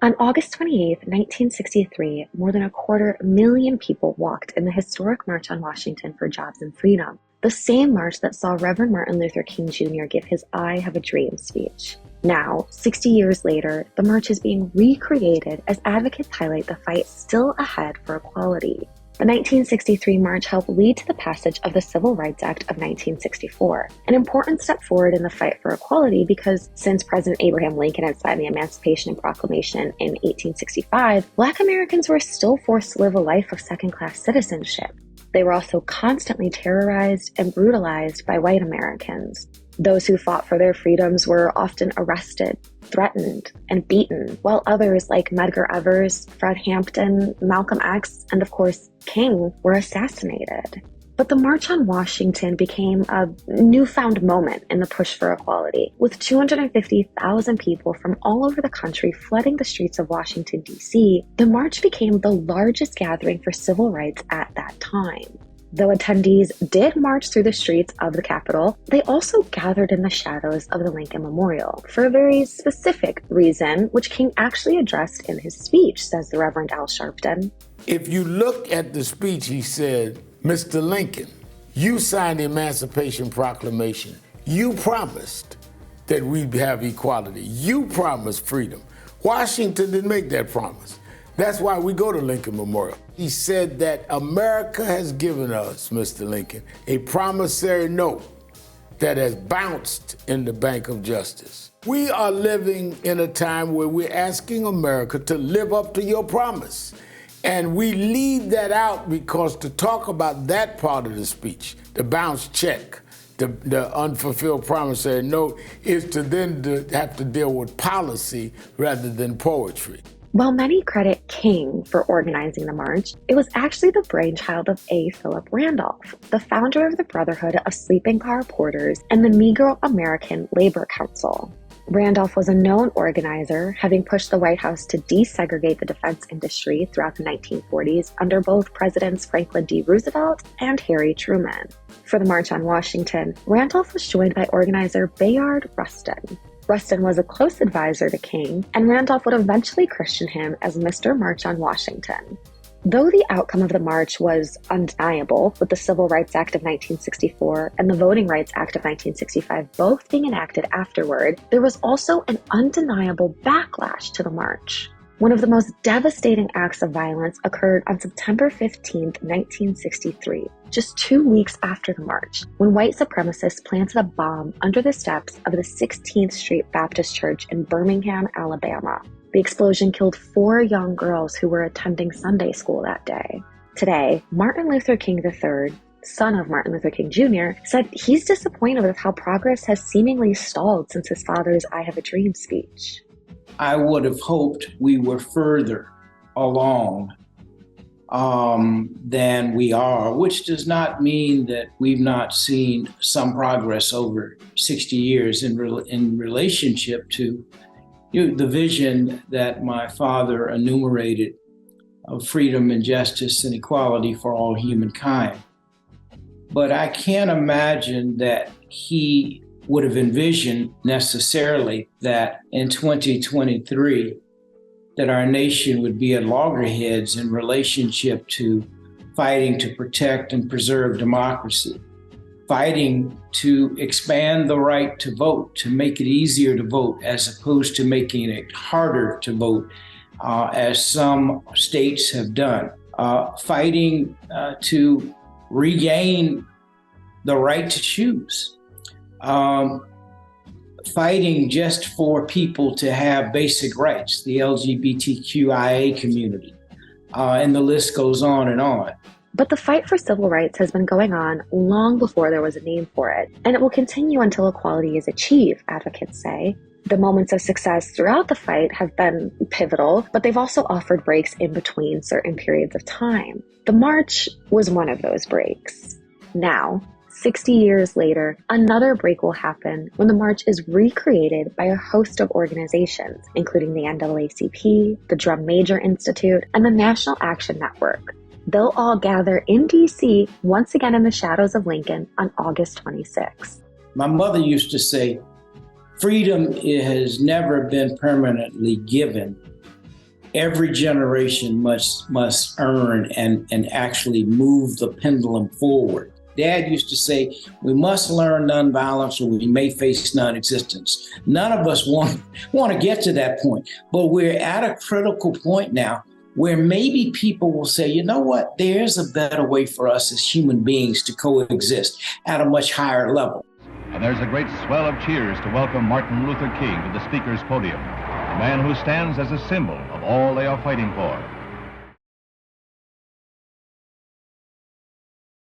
On August 28, 1963, more than 250,000 people walked in the historic March on Washington for Jobs and Freedom, the same march that saw Reverend Martin Luther King Jr. give his I Have a Dream speech. Now, 60 years later, the march is being recreated as advocates highlight the fight still ahead for equality. The 1963 march helped lead to the passage of the Civil Rights Act of 1964, an important step forward in the fight for equality because since President Abraham Lincoln had signed the Emancipation Proclamation in 1865, Black Americans were still forced to live a life of second-class citizenship. They were also constantly terrorized and brutalized by white Americans. Those who fought for their freedoms were often arrested, threatened, and beaten, while others like Medgar Evers, Fred Hampton, Malcolm X, and of course King were assassinated. But the March on Washington became a newfound moment in the push for equality, with 250,000 people from all over the country flooding the streets of Washington, D.C. The march became the largest gathering for civil rights at that time. Though attendees did march through the streets of the Capitol, they also gathered in the shadows of the Lincoln Memorial for a very specific reason, which King actually addressed in his speech, says the Reverend Al Sharpton. If you look at the speech, he said, Mr. Lincoln, you signed the Emancipation Proclamation. You promised that we'd have equality. You promised freedom. Washington didn't make that promise. That's why we go to Lincoln Memorial. He said that America has given us, Mr. Lincoln, a promissory note that has bounced in the Bank of Justice. We are living in a time where we're asking America to live up to your promise. And we leave that out because to talk about that part of the speech, the bounced check, the unfulfilled promissory note, is to then have to deal with policy rather than poetry. While many credit King for organizing the march, it was actually the brainchild of A. Philip Randolph, the founder of the Brotherhood of Sleeping Car Porters and the Negro American Labor Council. Randolph was a known organizer, having pushed the White House to desegregate the defense industry throughout the 1940s under both Presidents Franklin D. Roosevelt and Harry Truman. For the March on Washington, Randolph was joined by organizer Bayard Rustin. Rustin was a close advisor to King, and Randolph would eventually christen him as Mr. March on Washington. Though the outcome of the march was undeniable, with the Civil Rights Act of 1964 and the Voting Rights Act of 1965 both being enacted afterward, there was also an undeniable backlash to the march. One of the most devastating acts of violence occurred on September 15, 1963, just 2 weeks after the march, when white supremacists planted a bomb under the steps of the 16th Street Baptist Church in Birmingham, Alabama. The explosion killed 4 young girls who were attending Sunday school that day. Today, Martin Luther King III, son of Martin Luther King Jr., said he's disappointed with how progress has seemingly stalled since his father's I Have a Dream speech. I would have hoped we were further along than we are, which does not mean that we've not seen some progress over 60 years in relationship to the vision that my father enumerated of freedom and justice and equality for all humankind. But I can't imagine that he would have envisioned necessarily that in 2023, that our nation would be at loggerheads in relationship to fighting to protect and preserve democracy, fighting to expand the right to vote, to make it easier to vote as opposed to making it harder to vote, as some states have done, fighting to regain the right to choose. Fighting just for people to have basic rights, the LGBTQIA community, and the list goes on and on. But the fight for civil rights has been going on long before there was a name for it, and it will continue until equality is achieved, advocates say. The moments of success throughout the fight have been pivotal, but they've also offered breaks in between certain periods of time. The march was one of those breaks. Now, 60 years later, another break will happen when the march is recreated by a host of organizations, including the NAACP, the Drum Major Institute, and the National Action Network. They'll all gather in D.C. once again in the shadows of Lincoln on August 26th. My mother used to say, freedom has never been permanently given. every generation must earn and actually move the pendulum forward. Dad used to say, we must learn nonviolence or we may face non-existence. None of us want to get to that point, but we're at a critical point now where maybe people will say, you know what, there's a better way for us as human beings to coexist at a much higher level. And there's a great swell of cheers to welcome Martin Luther King to the speaker's podium, a man who stands as a symbol of all they are fighting for.